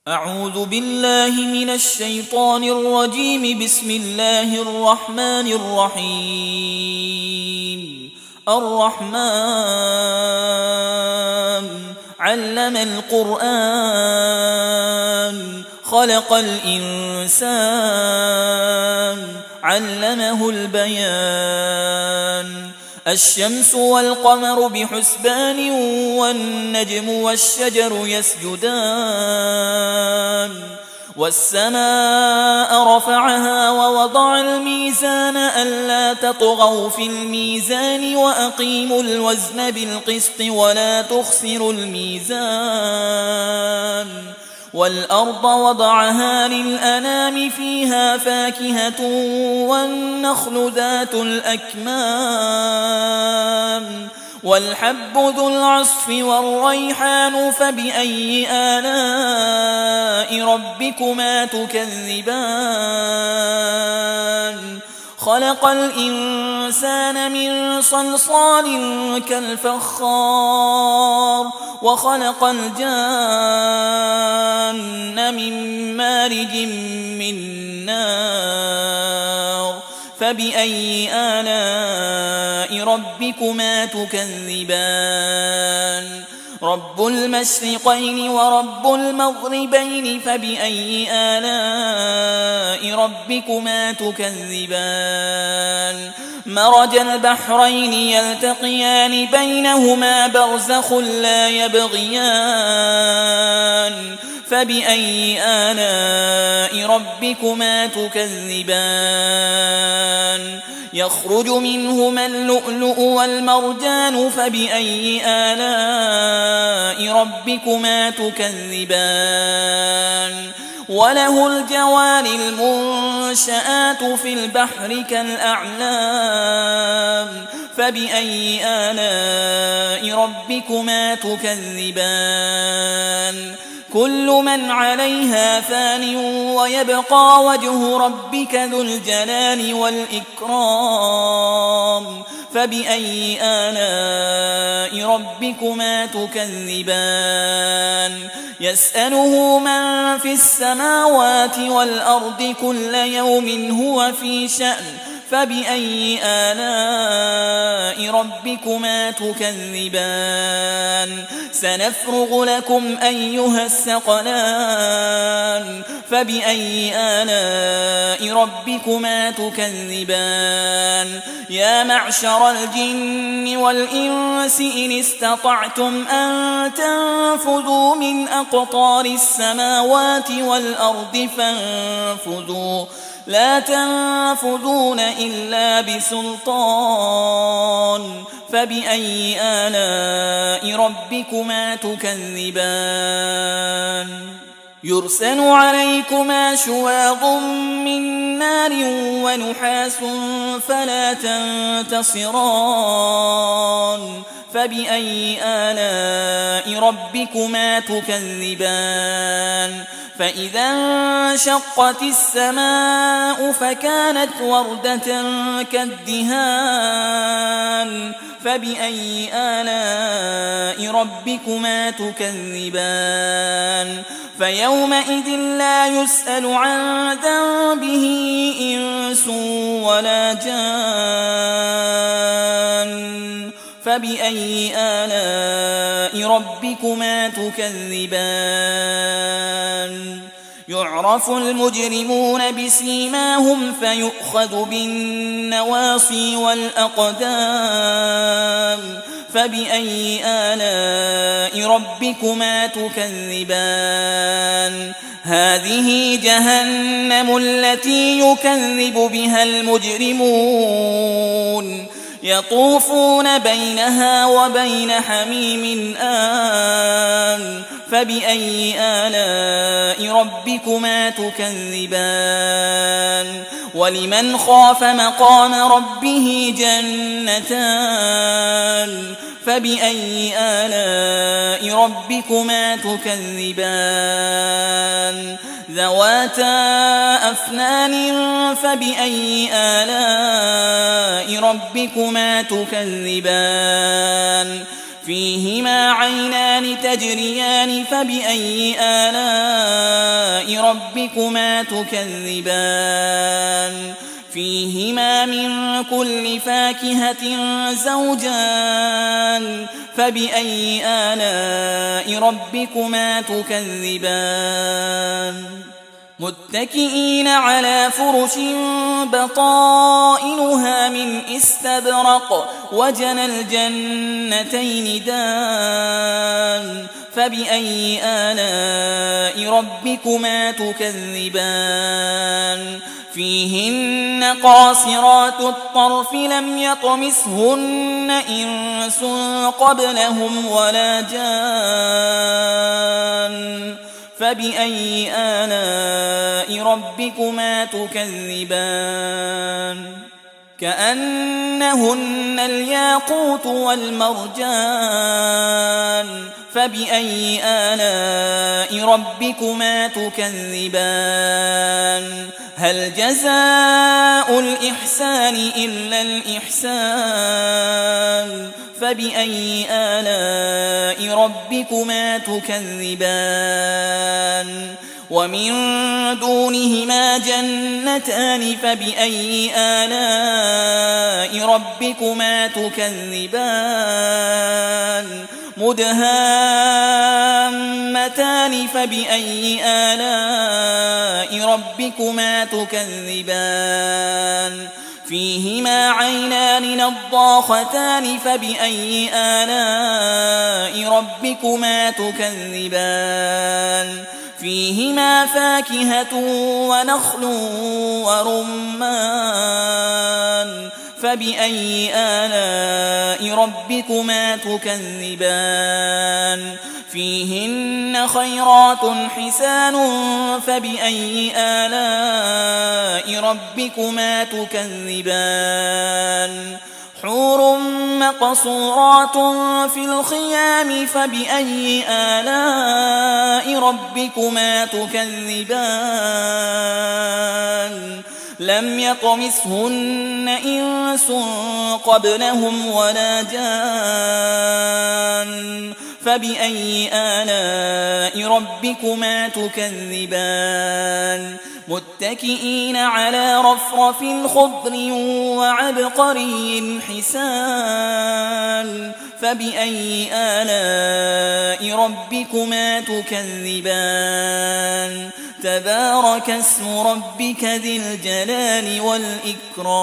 أعوذ بالله من الشيطان الرجيم. بسم الله الرحمن الرحيم. الرحمن علم القرآن خلق الإنسان علمه البيان. الشمس والقمر بحسبان والنجم والشجر يسجدان. والسماء رفعها ووضع الميزان ألا تطغوا في الميزان وأقيموا الوزن بالقسط ولا تخسروا الميزان. والأرض وضعها للأنام فيها فاكهة والنخل ذات الأكمام والحب ذو العصف والريحان. فبأي آلاء ربكما تكذبان؟ خلق الإنسان من صلصال كالفخار وخلق الجان من مارج من نار. فبأي آلاء ربكما تكذبان؟ رب المشرقين ورب المغربين. فبأي آلاء ربكما تكذبان؟ مرج البحرين يلتقيان بينهما برزخ لا يبغيان. فبأي آلاء ربكما تكذبان؟ يخرج منهما اللؤلؤ والمرجان. فبأي آلاء ربكما تكذبان؟ وله الجوار المنشآت في البحر كالأعلام. فبأي آلاء ربكما تكذبان؟ كل من عليها فان ويبقى وجه ربك ذو الجلال والإكرام. فبأي آلاء ربكما تكذبان؟ يسأله من في السماوات والأرض كل يوم هو في شأن. فبأي آلاء ربكما تكذبان؟ سنفرغ لكم أيها الثقلان. فبأي آلاء ربكما تكذبان؟ يا معشر الجن والإنس إن استطعتم أن تنفذوا من أقطار السماوات والأرض فانفذوا لا تنفذون إلا بسلطان. فبأي آلاء ربكما تكذبان؟ يرسل عليكما شواظ من نار ونحاس فلا تنتصران. فبأي آلاء ربكما تكذبان؟ فإذا انشقت السماء فكانت وردة كالدهان. فبأي آلاء ربكما تكذبان؟ فيومئذ لا يسأل عن ذنبه إنس ولا جان. فبأي آلاء ربكما تكذبان؟ يعرف المجرمون بسيماهم فيؤخذ بالنواصي والأقدام. فبأي آلاء ربكما تكذبان؟ هذه جهنم التي يكذب بها المجرمون يطوفون بينها وبين حميم آن. فبأي آلاء ربكما تكذبان؟ ولمن خاف مقام ربه جنتان. فبأي آلاء ربكما تكذبان؟ ذواتا أفنان. فبأي آلاء ربكما ربكما تكذبان فيهما من كل فاكهة زوجان فبأي آلاء ربكما تكذبان متكئين على فرش بطائنها من استبرق وجنى الجنتين دان فبأي آلاء ربكما تكذبان فيهن قاصرات الطرف لم يطمثهن إنس قبلهم ولا جان فبأي آلاء ربكما تكذبان كأنهن الياقوت والمرجان فبأي آلاء ربكما تكذبان هل جزاء الإحسان إلا الإحسان فبأي آلاء ربكما تكذبان ومن دونهما جنتان فبأي آلاء ربكما تكذبان مدهامتان فبأي آلاء ربكما تكذبان فيهما عينان نضاختان فبأي آلاء ربكما تكذبان فيهما فاكهة ونخل ورمان فبأي آلاء ربكما تكذبان فيهن خيرات حسان فبأي آلاء ربكما تكذبان حور مقصورات في الخيام فبأي آلاء ربكما تكذبان لم يطمثهن إنس قبلهم ولا جان فبأي آلاء ربكما تكذبان متكئين على رفرف خضر وعبقري حسان فبأي آلاء ربكما تكذبان تبارك اسم ربك ذي الجلال والإكرام